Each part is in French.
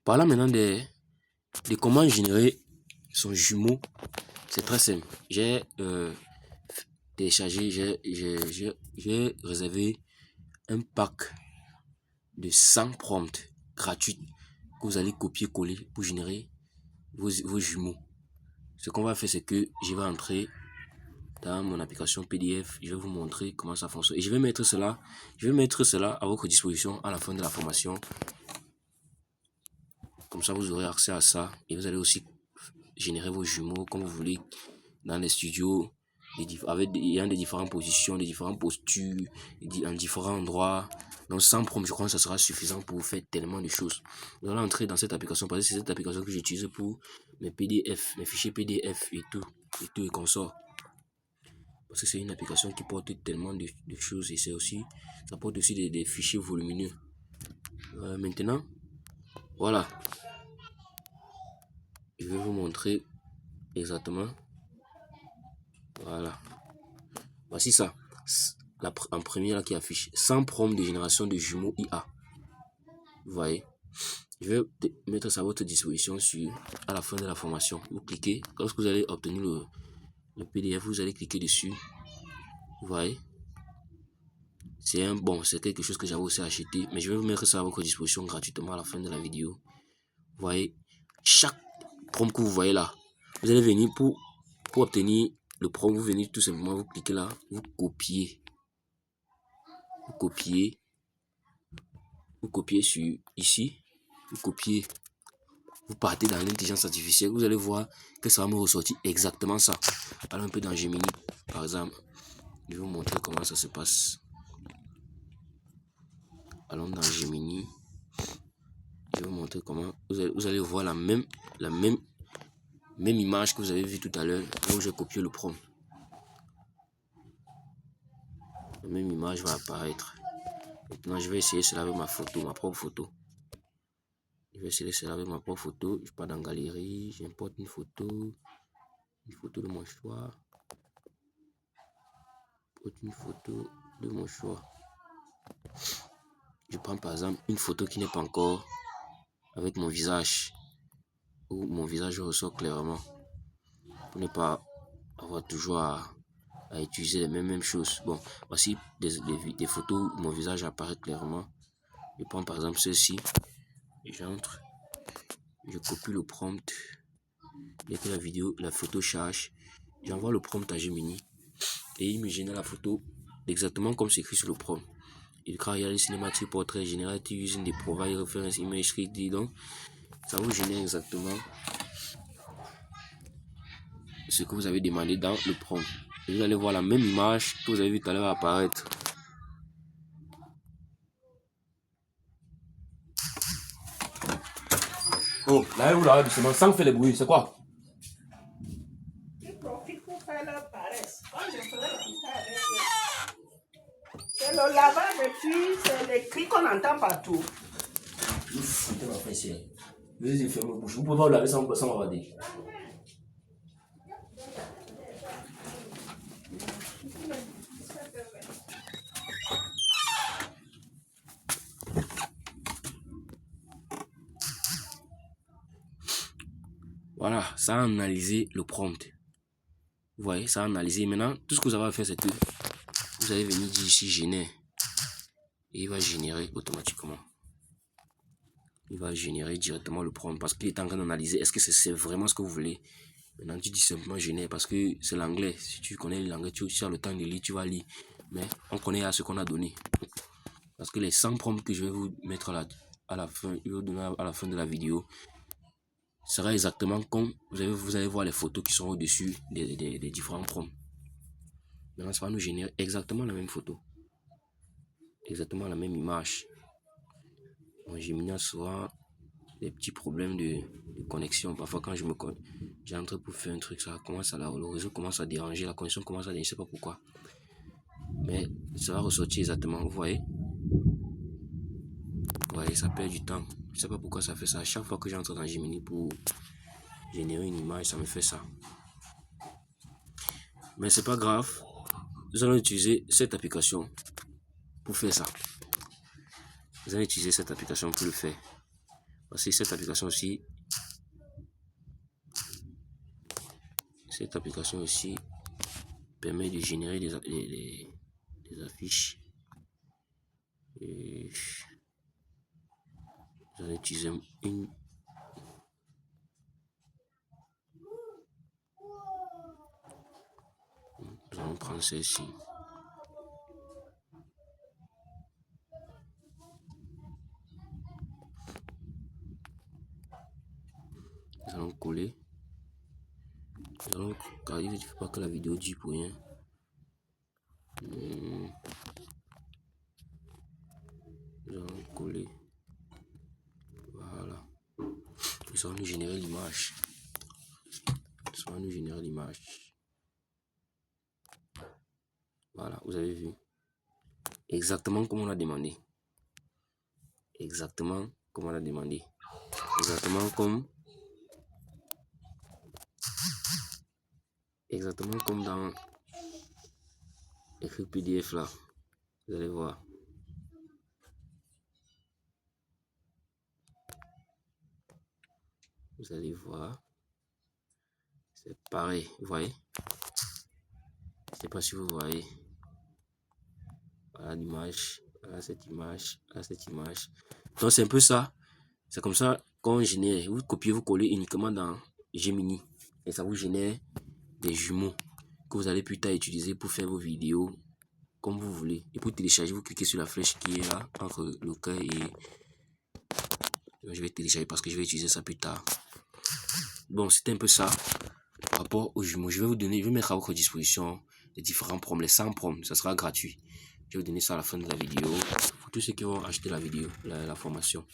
Parlons maintenant de comment générer son jumeau. C'est très simple. J'ai téléchargé, j'ai réservé un pack de 100 prompts gratuits que vous allez copier-coller pour générer vos jumeaux. Ce qu'on va faire, c'est que je vais entrer dans mon application PDF, je vais vous montrer comment ça fonctionne. Et je vais mettre cela à votre disposition à la fin de la formation. Comme ça, vous aurez accès à ça et vous allez aussi générer vos jumeaux comme vous voulez dans les studios, ayant des différentes positions, des différentes postures, en différents endroits. Donc sans prompt, je crois que ça sera suffisant pour vous faire tellement de choses. Vous allez entrer dans cette application parce que c'est cette application que j'utilise pour mes PDF, mes fichiers PDF et tout et consorts. Parce que c'est une application qui porte tellement de choses et ça porte aussi des fichiers volumineux. Maintenant, voilà. Je vais vous montrer exactement. Voilà. Voici ça. En premier là qui affiche 100 prompts de génération de jumeaux IA. Vous voyez. Je vais mettre ça à votre disposition à la fin de la formation. Vous cliquez. Lorsque vous allez obtenir le PDF, vous allez cliquer dessus. Vous voyez. C'est quelque chose que j'avais aussi acheté. Mais je vais vous mettre ça à votre disposition gratuitement à la fin de la vidéo. Vous voyez. Chaque prompt que vous voyez là, vous allez venir pour obtenir le prompt, vous venez tout simplement, vous cliquez là, vous copiez sur ici, vous partez dans l'intelligence artificielle, vous allez voir que ça va me ressortir exactement ça. Allons un peu dans Gemini, par exemple. Je vais vous montrer comment ça se passe. Allons dans Gemini. Je vais vous montrer comment vous allez voir la même image que vous avez vue tout à l'heure, là où j'ai copié le prompt. La même image va apparaître. Maintenant, je vais essayer cela avec ma propre photo. Je vais essayer cela avec ma propre photo. Je pars dans Galerie, j'importe une photo de mon choix. Je prends par exemple une photo qui n'est pas encore avec mon visage, où mon visage ressort clairement, pour ne pas avoir toujours à utiliser les mêmes choses. Bon, voici des photos où mon visage apparaît clairement. Je prends par exemple ceci, j'entre, je copie le prompt. Dès que la photo charge, j'envoie le prompt à Gemini et il me génère la photo exactement comme c'est écrit sur le prompt. Il crée cinématique portrait générative using the provide reference image 3D. Donc, ça vous génère exactement ce que vous avez demandé dans le prompt. Et vous allez voir la même image que vous avez vu tout à l'heure apparaître. Oh, là, vous l'avez doucement, sans faire les bruits, c'est quoi? Ils profitent pour faire leur paresse. Moi, je ferai la avec eux. C'est le lavage et puis c'est les cris qu'on entend partout. Vous pouvez pas laver sans m'avader. Voilà, ça a analysé le prompt. Vous voyez, ça a analysé. Maintenant, tout ce que vous avez à faire, c'est que vous allez venir dire ici génère. Et il va générer automatiquement. Il va générer directement le prompt parce qu'il est en train d'analyser. Est-ce que c'est vraiment ce que vous voulez? Maintenant, tu dis simplement génère parce que c'est l'anglais. Si tu connais l'anglais, tu as le temps de lire, tu vas lire. Mais on connaît à ce qu'on a donné. Parce que les 100 prompts que je vais vous mettre à la fin de la vidéo sera exactement comme vous allez voir les photos qui sont au-dessus des différents prompts. Maintenant, ça va nous générer exactement la même photo. Exactement la même image. Bon, j'ai mis souvent des petits problèmes de connexion. Parfois, quand j'entre pour faire un truc, le réseau commence à déranger, la connexion commence à déranger, je ne sais pas pourquoi. Mais ça va ressortir exactement, vous voyez. Vous voyez, ça perd du temps. Je ne sais pas pourquoi ça fait ça. À chaque fois que j'entre dans Gemini pour générer une image, ça me fait ça. Mais c'est pas grave. Nous allons utiliser cette application pour faire ça. Vous allez utiliser cette application pour le faire. Parce que cette application aussi permet de générer des affiches. Et vous allez utiliser une. Nous allons prendre celle-ci. Nous allons coller. Nous allons, car il ne faut pas que la vidéo dure pour rien. Nous allons coller. Voilà. Ça va nous générer l'image. Voilà, vous avez vu. Exactement comme on a demandé. Exactement comme dans l'écrit PDF là. Vous allez voir. C'est pareil, vous voyez. Je ne sais pas si vous voyez. Voilà l'image, voilà cette image, Donc c'est un peu ça. C'est comme ça qu'on génère. Vous copiez, vous collez uniquement dans Gemini. Et ça vous génère des jumeaux que vous allez plus tard utiliser pour faire vos vidéos comme vous voulez. Et pour télécharger, vous cliquez sur la flèche qui est là entre le cœur et... Je vais télécharger parce que je vais utiliser ça plus tard. Bon, c'était un peu ça par rapport aux jumeaux. Je vais mettre à votre disposition les différents prompts, les 100 prompts. Ça sera gratuit. Je vais vous donner ça à la fin de la vidéo pour tous ceux qui vont acheter la vidéo, la formation.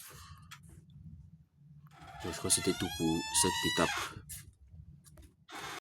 Donc, je crois que c'était tout pour cette étape.